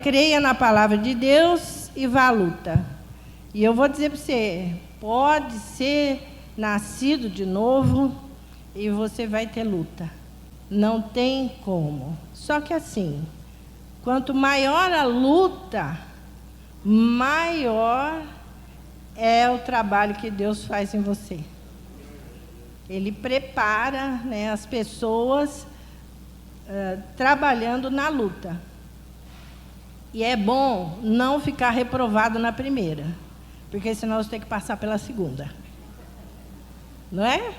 Creia na palavra de Deus e vá à luta. E eu vou dizer para você, pode ser nascido de novo e você vai ter luta. Não tem como. Só que assim, quanto maior a luta, maior é o trabalho que Deus faz em você. Ele prepara, né, as pessoas trabalhando na luta. E é bom não ficar reprovado na primeira, porque senão você tem que passar pela segunda. Não é?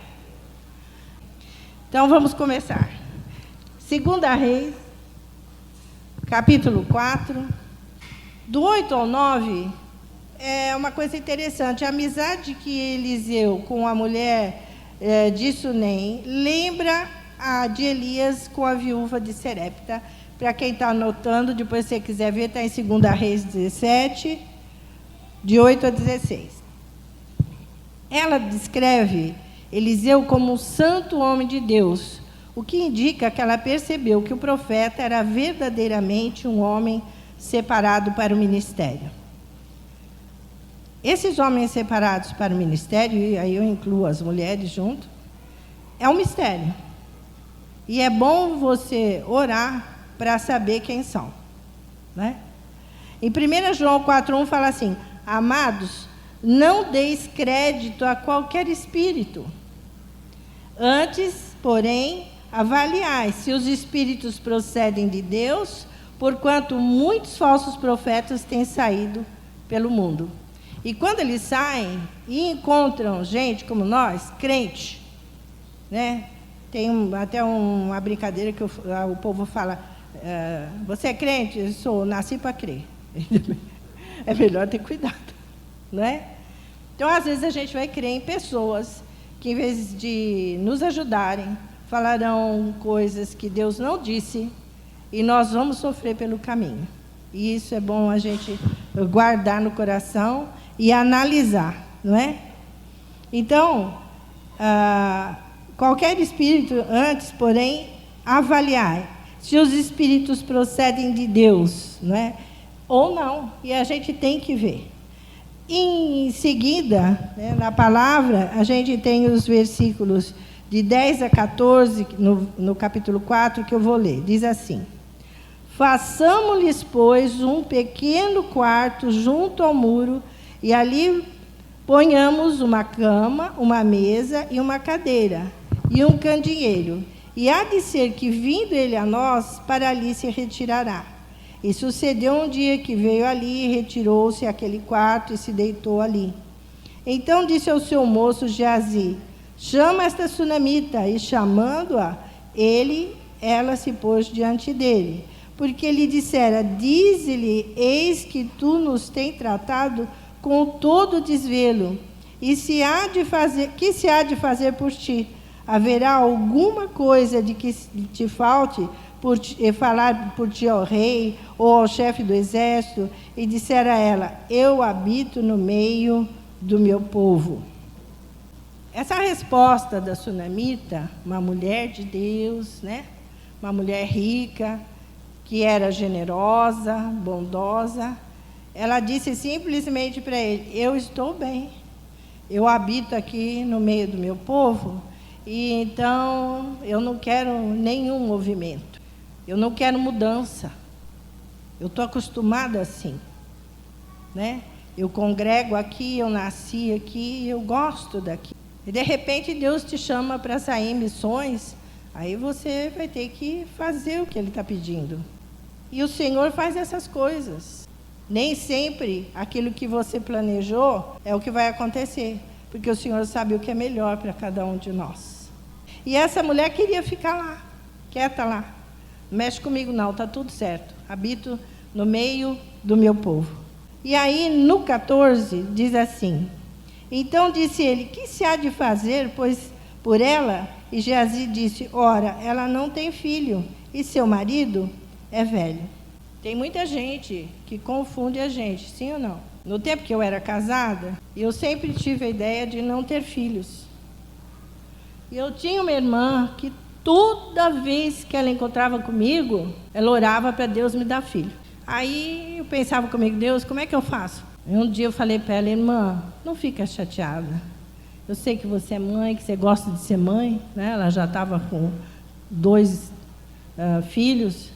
Então vamos começar. 2 Reis, capítulo 4, do 8 ao 9, é uma coisa interessante. A amizade que Eliseu com a mulher de Sunem lembra a de Elias com a viúva de Serepta. Para quem está anotando, depois se você quiser ver, está em 2 Reis 17, de 8 a 16. Ela descreve Eliseu como um santo homem de Deus, o que indica que ela percebeu que o profeta era verdadeiramente um homem separado para o ministério. Esses homens separados para o ministério, e aí eu incluo as mulheres junto, é um mistério. E é bom você orar para saber quem são. Né? Em 1 João 4,1 fala assim: amados, não deis crédito a qualquer espírito. Antes, porém, avaliai se os espíritos procedem de Deus, porquanto muitos falsos profetas têm saído pelo mundo. E quando eles saem e encontram gente como nós, crente, né? Tem até uma brincadeira que o povo fala: você é crente? Eu sou, nasci para crer. É melhor ter cuidado, não é? Então, às vezes, a gente vai crer em pessoas que, em vez de nos ajudarem, falarão coisas que Deus não disse, e nós vamos sofrer pelo caminho. E isso é bom a gente guardar no coração e analisar, não é? Então, qualquer espírito, antes, porém, avaliai se os espíritos procedem de Deus, não é? Ou não, e a gente tem que ver. Em seguida, né, na palavra, a gente tem os versículos de 10 a 14, no capítulo 4, que eu vou ler. Diz assim: façamos-lhes, pois, um pequeno quarto junto ao muro, e ali ponhamos uma cama, uma mesa e uma cadeira, e um candeeiro. E há de ser que, vindo ele a nós, para ali se retirará. E sucedeu um dia que veio ali, e retirou-se àquele quarto, e se deitou ali. Então disse ao seu moço Geazi: chama esta sunamita. E chamando-a, ela se pôs diante dele. Porque lhe dissera: dize-lhe, eis que tu nos tens tratado com todo desvelo, e que se há de fazer por ti? Haverá alguma coisa de que te falte falar por ti ao rei ou ao chefe do exército? E dissera ela: eu habito no meio do meu povo. Essa resposta da sunamita, uma mulher de Deus, né? Uma mulher rica, que era generosa, bondosa, ela disse simplesmente para ele: eu estou bem, eu habito aqui no meio do meu povo, e então eu não quero nenhum movimento, eu não quero mudança, eu estou acostumada assim, né? Eu congrego aqui, eu nasci aqui, eu gosto daqui. E de repente Deus te chama para sair em missões, aí você vai ter que fazer o que Ele está pedindo. E o Senhor faz essas coisas. Nem sempre aquilo que você planejou é o que vai acontecer, porque o Senhor sabe o que é melhor para cada um de nós. E essa mulher queria ficar lá, quieta lá. Não mexe comigo não, está tudo certo. Habito no meio do meu povo. E aí, no 14, diz assim: então disse ele: que se há de fazer, pois, por ela? E Geazi disse: ora, ela não tem filho, e seu marido é velho. Tem muita gente que confunde a gente, sim ou não? No tempo que eu era casada, eu sempre tive a ideia de não ter filhos. E eu tinha uma irmã que toda vez que ela encontrava comigo, ela orava para Deus me dar filho. Aí eu pensava comigo, Deus, como é que eu faço? E um dia eu falei para ela, irmã, não fica chateada. Eu sei que você é mãe, que você gosta de ser mãe, né? Ela já estava com 2 filhos,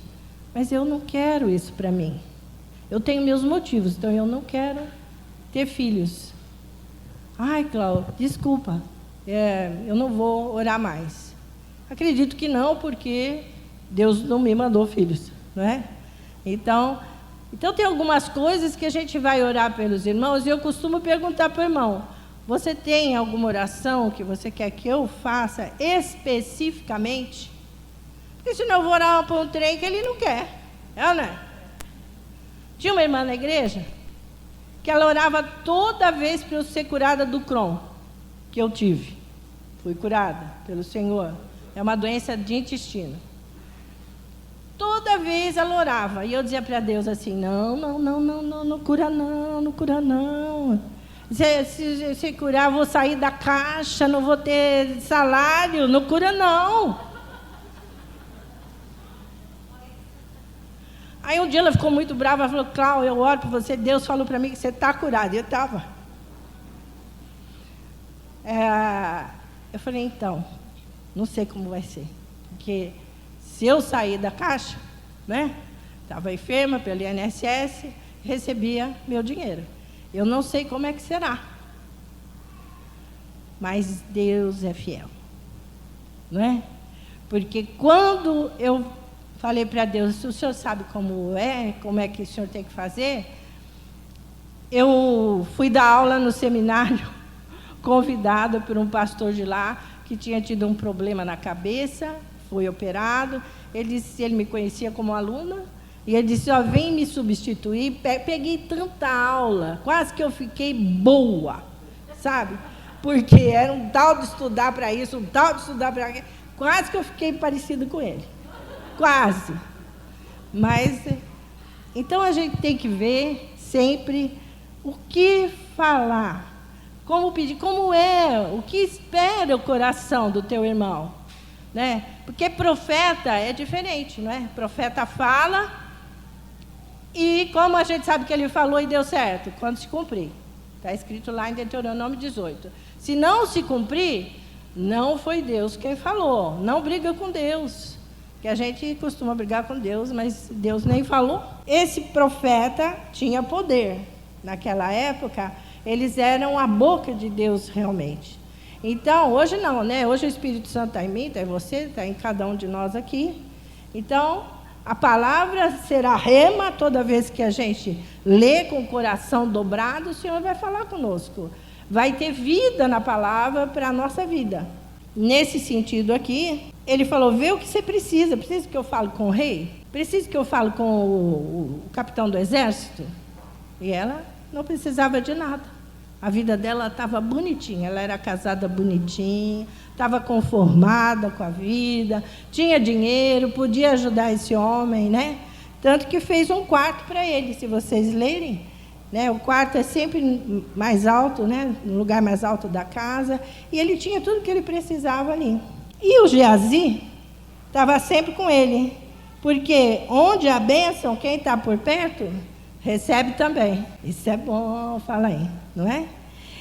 mas eu não quero isso para mim. Eu tenho meus motivos, então eu não quero ter filhos. Ai, Cláudia, desculpa, eu não vou orar mais. Acredito que não, porque Deus não me mandou filhos, não é? Então tem algumas coisas que a gente vai orar pelos irmãos, e eu costumo perguntar para o irmão, você tem alguma oração que você quer que eu faça especificamente? Porque senão eu vou orar para um trem que ele não quer, né? Tinha uma irmã na igreja que ela orava toda vez para eu ser curada do Crohn, que eu tive. Fui curada pelo Senhor. É uma doença de intestino. Toda vez ela orava. E eu dizia para Deus assim, não cura não. Se curar, vou sair da caixa, não vou ter salário, não cura não. Aí um dia ela ficou muito brava, ela falou, Cláudia, eu oro por você, Deus falou para mim que você está curada. E eu estava. Eu falei, então, não sei como vai ser. Porque se eu sair da caixa, né? Estava enferma pelo INSS, recebia meu dinheiro. Eu não sei como é que será. Mas Deus é fiel. Não é? Porque quando eu falei para Deus, o senhor sabe como é que o senhor tem que fazer? Eu fui dar aula no seminário, convidada por um pastor de lá, que tinha tido um problema na cabeça, foi operado. Ele me conhecia como aluna, e ele disse, vem me substituir. Peguei tanta aula, quase que eu fiquei boa, sabe? Porque era um tal de estudar para isso, um tal de estudar para aquilo, quase que eu fiquei parecido com ele. Quase. Mas, então a gente tem que ver sempre o que falar, como pedir, o que espera o coração do teu irmão, né? Porque profeta é diferente, não é? Profeta fala e como a gente sabe que ele falou e deu certo? Quando se cumprir. Está escrito lá em Deuteronômio 18. Se não se cumprir, não foi Deus quem falou. Não briga com Deus. Que a gente costuma brigar com Deus, mas Deus nem falou. Esse profeta tinha poder. Naquela época, eles eram a boca de Deus realmente. Então, hoje não, né? Hoje o Espírito Santo está em mim, está em você, está em cada um de nós aqui. Então, a palavra será rema toda vez que a gente lê com o coração dobrado, o Senhor vai falar conosco. Vai ter vida na palavra para a nossa vida. Nesse sentido aqui, ele falou, vê o que você precisa. Precisa que eu fale com o rei? Precisa que eu fale com o capitão do exército? E ela não precisava de nada. A vida dela estava bonitinha. Ela era casada bonitinha, estava conformada com a vida, tinha dinheiro, podia ajudar esse homem, né? Tanto que fez um quarto para ele, se vocês lerem. Né? O quarto é sempre mais alto, né? No lugar mais alto da casa. E ele tinha tudo que ele precisava ali. E o Geazi estava sempre com ele. Porque onde a bênção, quem está por perto, recebe também. Isso é bom, fala aí, não é?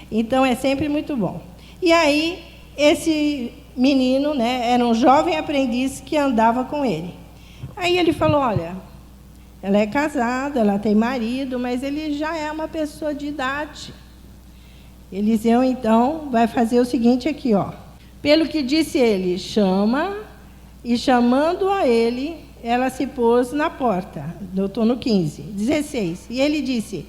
Então é sempre muito bom. E aí, esse menino, né, era um jovem aprendiz que andava com ele. Aí ele falou, olha, ela é casada, ela tem marido, mas ele já é uma pessoa de idade. Eliseu, então, vai fazer o seguinte aqui, ó. Pelo que disse ele, chama, e chamando a ele, ela se pôs na porta. Eu estou no 15, 16. E ele disse,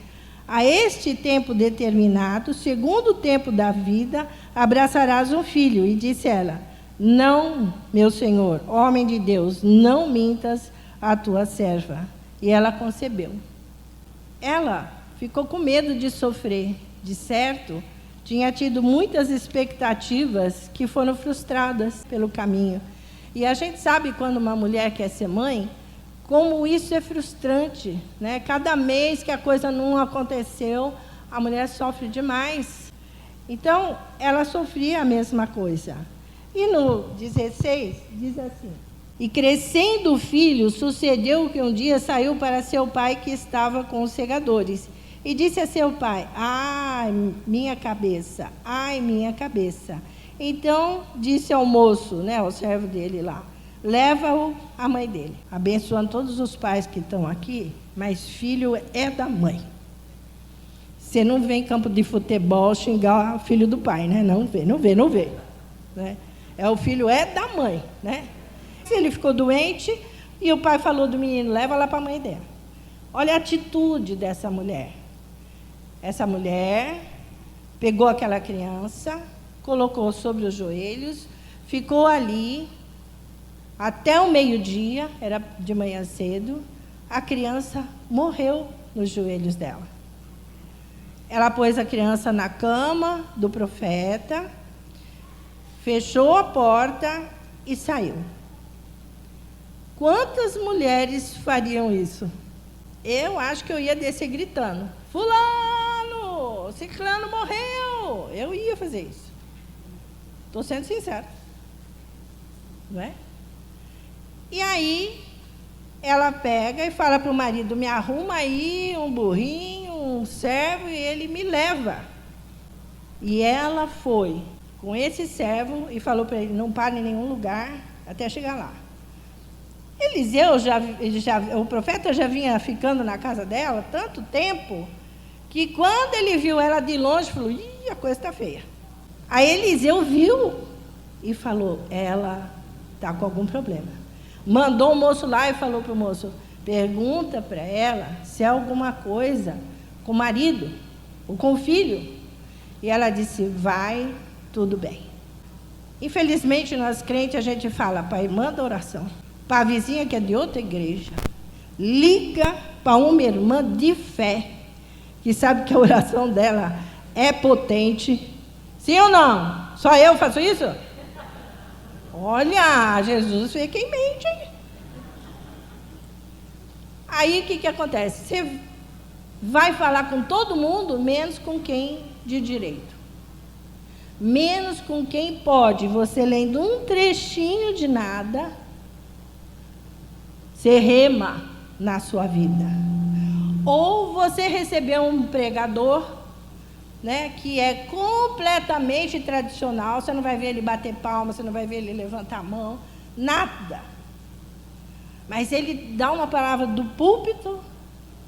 a este tempo determinado, segundo o tempo da vida, abraçarás um filho. E disse ela, não, meu senhor, homem de Deus, não mintas a tua serva. E ela concebeu. Ela ficou com medo de sofrer. De certo, tinha tido muitas expectativas que foram frustradas pelo caminho. E a gente sabe quando uma mulher quer ser mãe, como isso é frustrante, né? Cada mês que a coisa não aconteceu, a mulher sofre demais. Então, ela sofria a mesma coisa. E no 16, diz assim, E crescendo o filho, sucedeu que um dia saiu para seu pai que estava com os segadores. E disse a seu pai: ai, minha cabeça, ai, minha cabeça. Então disse ao moço, né, ao servo dele lá: leva-o à mãe dele. Abençoando todos os pais que estão aqui, mas filho é da mãe. Você não vê em campo de futebol xingar o filho do pai, né? Não vê. Né? O filho é da mãe, né? Ele ficou doente e o pai falou do menino: leva lá para a mãe dela. Olha a atitude dessa mulher. Essa mulher pegou aquela criança, colocou sobre os joelhos, ficou ali até o meio-dia, era de manhã cedo, a criança morreu nos joelhos dela. Ela pôs a criança na cama do profeta, fechou a porta e saiu. Quantas mulheres fariam isso? Eu acho que eu ia descer gritando: fulano, ciclano morreu. Eu ia fazer isso. Estou sendo sincera. Não é? E aí, ela pega e fala para o marido: me arruma aí um burrinho, um servo, e ele me leva. E ela foi com esse servo e falou para ele: não pare em nenhum lugar até chegar lá. Eliseu, o profeta já vinha ficando na casa dela tanto tempo, que quando ele viu ela de longe, falou: ih, a coisa está feia. Aí Eliseu viu e falou: ela está com algum problema. Mandou o moço lá e falou para o moço: pergunta para ela se é alguma coisa com o marido ou com o filho. E ela disse: vai, tudo bem. Infelizmente, nós crentes, a gente fala: pai, manda oração. Para a vizinha que é de outra igreja, liga para uma irmã de fé, que sabe que a oração dela é potente. Sim ou não? Só eu faço isso? Olha, Jesus vê quem mente. Aí o que acontece? Você vai falar com todo mundo, menos com quem de direito. Menos com quem pode, você lendo um trechinho de nada, você rema na sua vida. Ou você recebeu um pregador, né, que é completamente tradicional, você não vai ver ele bater palma, você não vai ver ele levantar a mão, nada. Mas ele dá uma palavra do púlpito.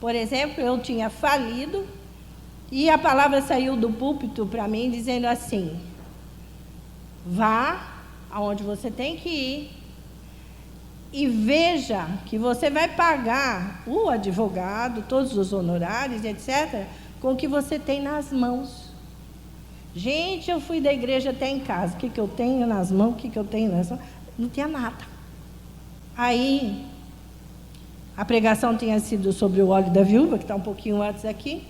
Por exemplo, eu tinha falido, e a palavra saiu do púlpito para mim, dizendo assim: vá aonde você tem que ir, e veja que você vai pagar o advogado, todos os honorários, etc., com o que você tem nas mãos. Gente, eu fui da igreja até em casa. O que eu tenho nas mãos? O que eu tenho nas mãos? Não tinha nada. Aí, a pregação tinha sido sobre o óleo da viúva, que está um pouquinho antes aqui,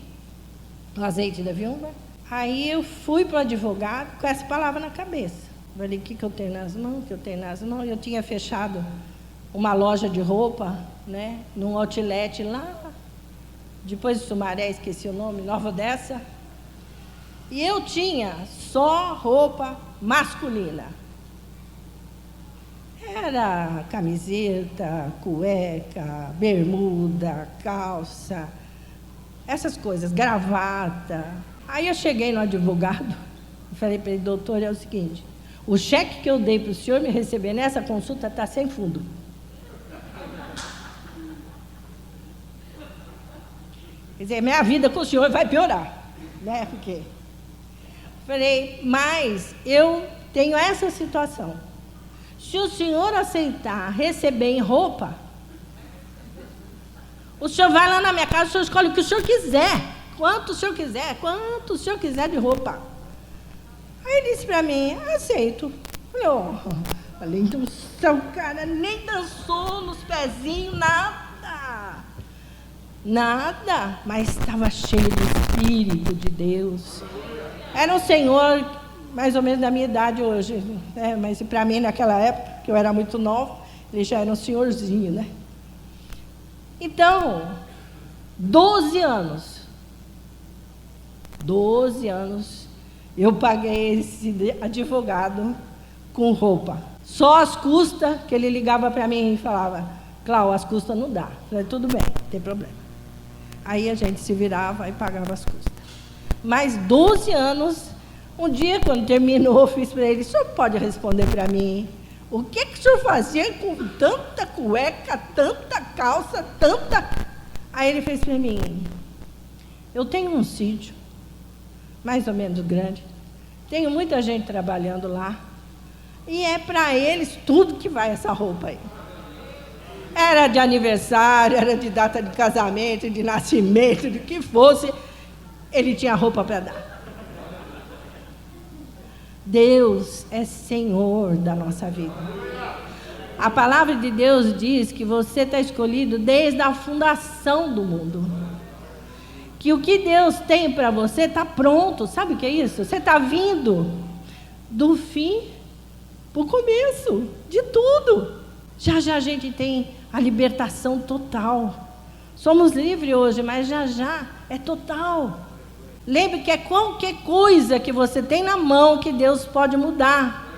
o azeite da viúva. Aí eu fui para o advogado com essa palavra na cabeça. Falei: o que eu tenho nas mãos? O que eu tenho nas mãos? Eu tinha fechado uma loja de roupa, né, num outlet lá, depois de Sumaré, esqueci o nome, Nova Odessa. E eu tinha só roupa masculina. Era camiseta, cueca, bermuda, calça, essas coisas, gravata. Aí eu cheguei no advogado e falei para ele: doutor, é o seguinte, o cheque que eu dei para o senhor me receber nessa consulta está sem fundo. Quer dizer, minha vida com o senhor vai piorar, né? Porque falei: mas eu tenho essa situação. Se o senhor aceitar receber em roupa, o senhor vai lá na minha casa, o senhor escolhe o que o senhor quiser, quanto o senhor quiser de roupa. Aí ele disse para mim: aceito. Falei: então o cara nem dançou nos pezinhos, nada, mas estava cheio do Espírito de Deus. Era um senhor mais ou menos da minha idade hoje, né? Mas para mim, naquela época, que eu era muito nova, ele já era um senhorzinho, né? Então, 12 anos, eu paguei esse advogado com roupa. Só as custas, que ele ligava para mim e falava, Cláudia, as custas não dá. Eu falei, tudo bem, não tem problema. Aí a gente se virava e pagava as custas. Mais 12 anos, um dia, quando terminou, eu fiz para ele, o senhor pode responder para mim, o que o senhor fazia com tanta cueca, tanta calça, tanta... Aí ele fez para mim, eu tenho um sítio, mais ou menos grande, tenho muita gente trabalhando lá, e é para eles tudo que vai essa roupa aí. Era de aniversário, era de data de casamento, de nascimento, de que fosse, ele tinha roupa para dar. Deus é Senhor da nossa vida. A palavra de Deus diz que você está escolhido desde a fundação do mundo. Que o que Deus tem para você está pronto. Sabe o que é isso? Você está vindo do fim para o começo de tudo. Já já a gente tem a libertação total. Somos livres hoje, mas já já é total. Lembre que é qualquer coisa que você tem na mão que Deus pode mudar.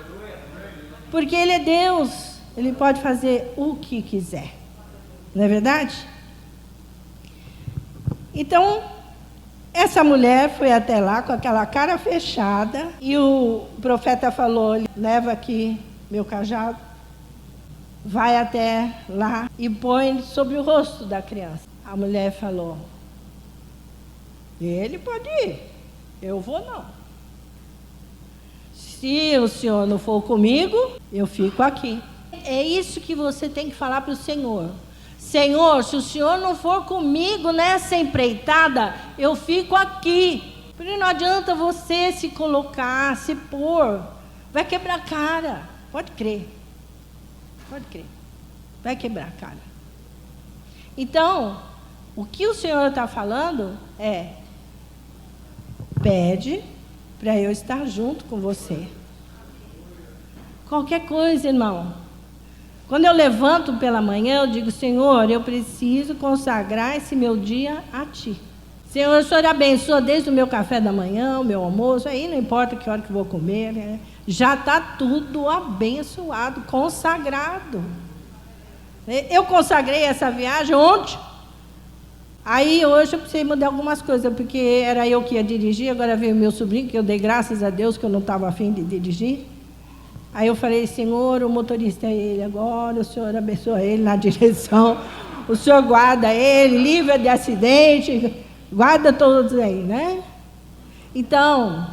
Porque Ele é Deus. Ele pode fazer o que quiser. Não é verdade? Então, essa mulher foi até lá com aquela cara fechada. E o profeta falou, leva aqui meu cajado. Vai até lá e põe sobre o rosto da criança. A mulher falou, ele pode ir, eu vou não. Se o senhor não for comigo, eu fico aqui. É isso que você tem que falar para o Senhor. Senhor, se o senhor não for comigo nessa empreitada, eu fico aqui. Porque não adianta você se colocar, se pôr. Vai quebrar a cara, pode crer. Pode crer, vai quebrar a cara. Então, o que o Senhor está falando é, pede para eu estar junto com você. Qualquer coisa, irmão. Quando eu levanto pela manhã, eu digo, Senhor, eu preciso consagrar esse meu dia a Ti. Senhor, o Senhor abençoa desde o meu café da manhã, o meu almoço, aí não importa que hora que eu vou comer, né? Já está tudo abençoado, consagrado. Eu consagrei essa viagem ontem. Aí hoje eu precisei mudar algumas coisas, porque era eu que ia dirigir, agora veio meu sobrinho, que eu dei graças a Deus que eu não estava afim de dirigir. Aí eu falei, Senhor, o motorista é ele agora, o Senhor abençoa ele na direção, o Senhor guarda ele, livra de acidente, guarda todos aí, né? Então,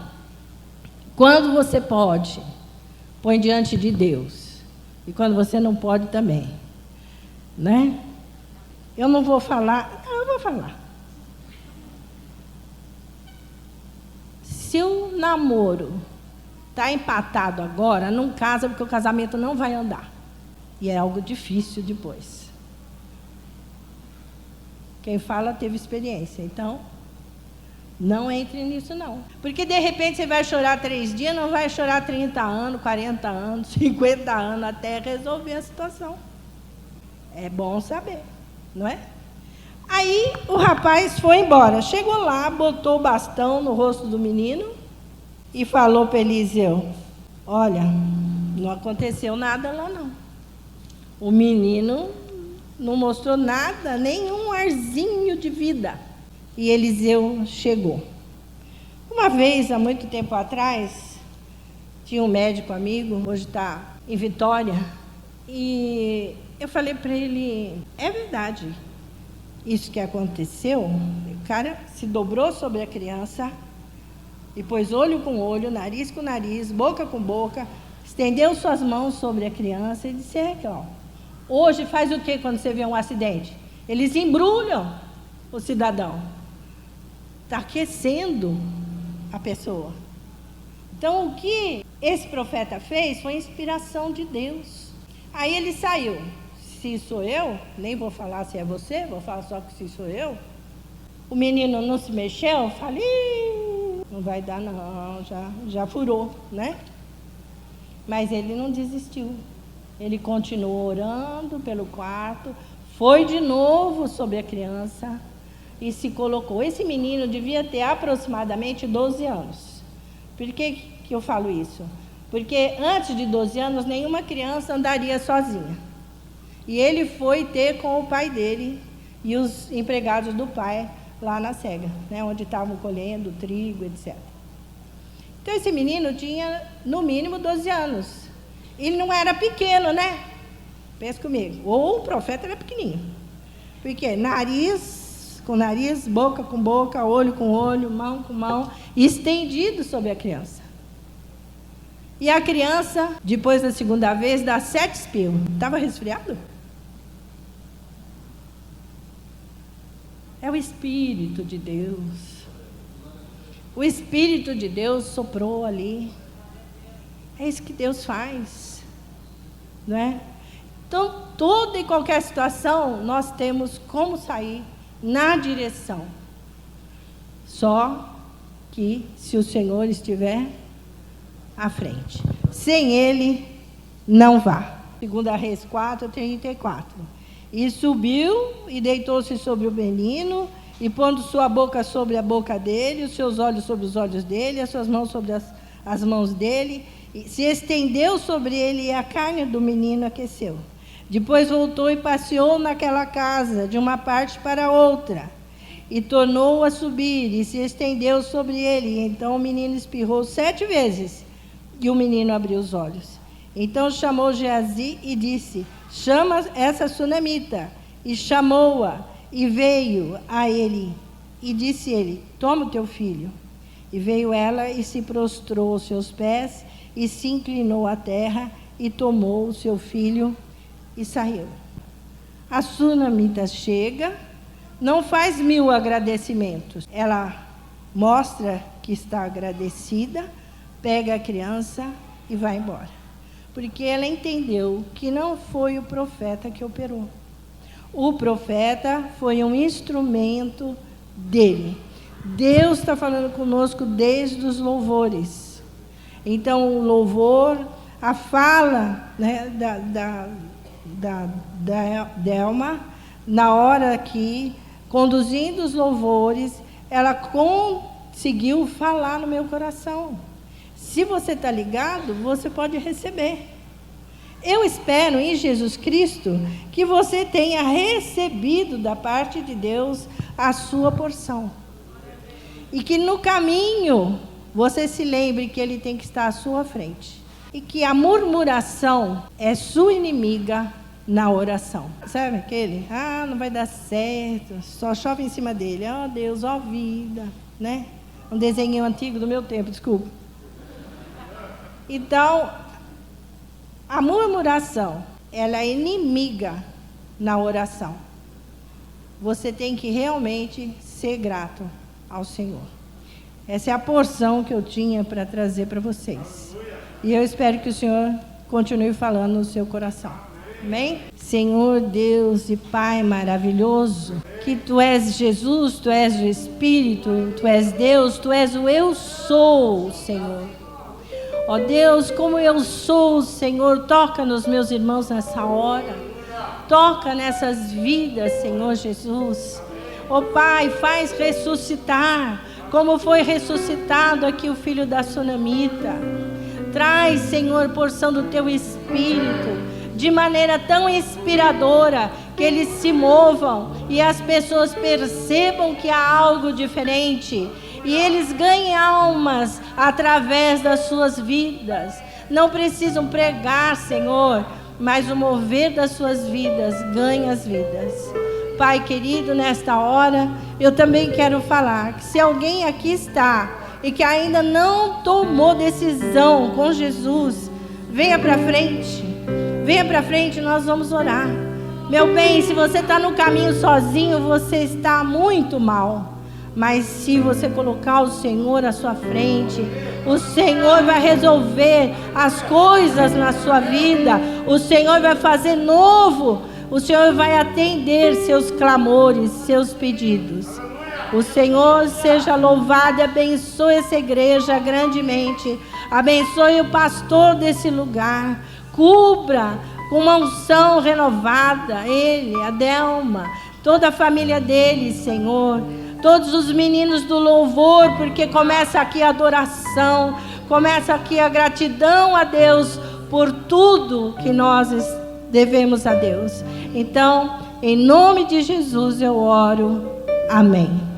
quando você pode, põe diante de Deus. E quando você não pode também. Né? Eu não vou falar. Não, eu vou falar. Se o namoro está empatado agora, não casa, porque o casamento não vai andar. E é algo difícil depois. Quem fala teve experiência. Então, não entre nisso, não. Porque, de repente, você vai chorar 3 dias, não vai chorar 30 anos, 40 anos, 50 anos, até resolver a situação. É bom saber, não é? Aí, o rapaz foi embora. Chegou lá, botou o bastão no rosto do menino e falou para Eliseu, olha, não aconteceu nada lá, não. O menino não mostrou nada, nenhum arzinho de vida. E Eliseu chegou. Uma vez, há muito tempo atrás, tinha um médico amigo, hoje está em Vitória, e eu falei para ele, é verdade, isso que aconteceu, o cara se dobrou sobre a criança, e pôs olho com olho, nariz com nariz, boca com boca, estendeu suas mãos sobre a criança e disse, ó, hoje faz o que quando você vê um acidente? Eles embrulham o cidadão. Está aquecendo a pessoa. Então, o que esse profeta fez foi inspiração de Deus. Aí ele saiu. Se sou eu, nem vou falar se é você, vou falar só que se sou eu. O menino não se mexeu, falei, não vai dar não, já furou, né? Mas ele não desistiu. Ele continuou orando pelo quarto, foi de novo sobre a criança e se colocou. Esse menino devia ter aproximadamente 12 anos. Por que eu falo isso? Porque antes de 12 anos, nenhuma criança andaria sozinha. E ele foi ter com o pai dele e os empregados do pai lá na cega, né, onde estavam colhendo trigo, etc. Então, esse menino tinha, no mínimo, 12 anos. Ele não era pequeno, né? Pensa comigo. Ou o profeta era pequenininho. Porque nariz com nariz, boca com boca, olho com olho, mão com mão, estendido sobre a criança. E a criança, depois da segunda vez, dá 7 espirros. Estava resfriado? É o Espírito de Deus. O Espírito de Deus soprou ali. É isso que Deus faz, não é? Então, toda e qualquer situação, nós temos como sair na direção. Só que se o Senhor estiver à frente. Sem Ele, não vá. 2 Reis 4:34. E subiu e deitou-se sobre o menino, e pondo sua boca sobre a boca dele, os seus olhos sobre os olhos dele, as suas mãos sobre as mãos dele, e se estendeu sobre ele e a carne do menino aqueceu. Depois voltou e passeou naquela casa, de uma parte para outra, e tornou a subir, e se estendeu sobre ele. Então o menino espirrou 7 vezes, e o menino abriu os olhos. Então chamou Geazi e disse: chama essa sunamita. E chamou-a, e veio a ele. E disse ele: toma o teu filho. E veio ela e se prostrou aos seus pés, e se inclinou à terra, e tomou o seu filho, e saiu. A sunamita chega, não faz 1000 agradecimentos. Ela mostra que está agradecida, pega a criança e vai embora. Porque ela entendeu que não foi o profeta que operou. O profeta foi um instrumento dele. Deus está falando conosco desde os louvores. Então, o louvor, a fala, né, da Delma, na hora que, conduzindo os louvores, ela conseguiu falar no meu coração. Se você está ligado, você pode receber. Eu espero em Jesus Cristo que você tenha recebido da parte de Deus a sua porção. E que no caminho você se lembre que Ele tem que estar à sua frente. E que a murmuração é sua inimiga na oração. Sabe aquele? Não vai dar certo, só chove em cima dele. Deus, vida, né? Um desenho antigo do meu tempo, desculpa. Então, a murmuração, ela é inimiga na oração. Você tem que realmente ser grato ao Senhor. Essa é a porção que eu tinha para trazer para vocês. E eu espero que o Senhor continue falando no seu coração. Amém? Senhor Deus e Pai maravilhoso, que Tu és Jesus, Tu és o Espírito, Tu és Deus, Tu és o Eu Sou, Senhor. Ó Deus, como eu sou, Senhor, toca nos meus irmãos nessa hora. Toca nessas vidas, Senhor Jesus. Ó Pai, faz ressuscitar, como foi ressuscitado aqui o filho da sunamita. Traz, Senhor, porção do Teu Espírito, de maneira tão inspiradora, que eles se movam e as pessoas percebam que há algo diferente. E eles ganhem almas através das suas vidas. Não precisam pregar, Senhor, mas o mover das suas vidas ganha as vidas. Pai querido, nesta hora, eu também quero falar que se alguém aqui está e que ainda não tomou decisão com Jesus, venha para frente. Venha para frente, nós vamos orar. Meu bem, se você está no caminho sozinho, você está muito mal. Mas se você colocar o Senhor à sua frente, o Senhor vai resolver as coisas na sua vida. O Senhor vai fazer novo. O Senhor vai atender seus clamores, seus pedidos. O Senhor seja louvado e abençoe essa igreja grandemente. Abençoe o pastor desse lugar. Cubra com uma unção renovada ele, a Delma, toda a família dele, Senhor. Todos os meninos do louvor, porque começa aqui a adoração. Começa aqui a gratidão a Deus por tudo que nós devemos a Deus. Então, em nome de Jesus eu oro. Amém.